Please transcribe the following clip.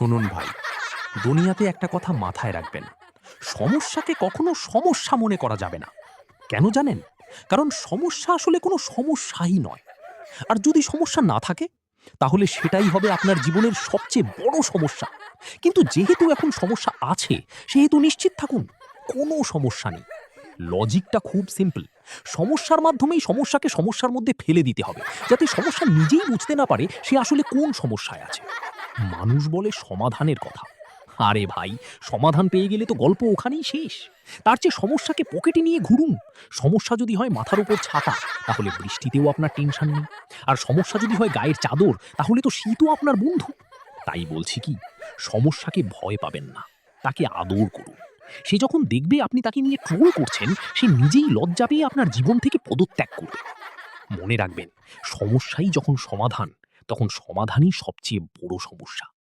শুনুন ভাই, দুনিয়াতে একটা কথা মাথায় রাখবেন। সমস্যাকে কখনো সমস্যা মনে করা যাবে না। কেন জানেন? কারণ সমস্যা আসলে কোনো সমস্যাই নয়। আর যদি সমস্যা না থাকে, তাহলে সেটাই হবে আপনার জীবনের সবচেয়ে বড় সমস্যা। কিন্তু যেহেতু এখন সমস্যা আছে, সেহেতু নিশ্চিত থাকুন, কোনো সমস্যা নেই। লজিকটা খুব সিম্পল। সমস্যার মাধ্যমেই সমস্যাকে সমস্যার মধ্যে ফেলে দিতে হবে, যাতে সমস্যা নিজেই বুঝতে না পারে সে আসলে কোন সমস্যায় আছে। মানুষ বলে সমাধানের কথা। আরে ভাই, সমাধান পেয়ে গেলে তো গল্প ওখানেই শেষ। তার চেয়ে সমস্যাকে পকেটে নিয়ে ঘুরুন। সমস্যা যদি হয় মাথার উপর ছাতা, তাহলে বৃষ্টিতেও আপনার টেনশন নেই। আর সমস্যা যদি হয় গায়ের চাদর, তাহলে তো শীতও আপনার বন্ধু। তাই বলছি কি, সমস্যাকে ভয় পাবেন না, তাকে আদর করুন। সে যখন দেখবে আপনি তাকে নিয়ে ট্রোল করছেন, সে নিজেই লজ্জা পেয়ে আপনার জীবন থেকে পদত্যাগ করবে। মনে রাখবেন, সমস্যাই যখন সমাধান, তখন সমাধানই সবচেয়ে বড় সমস্যা।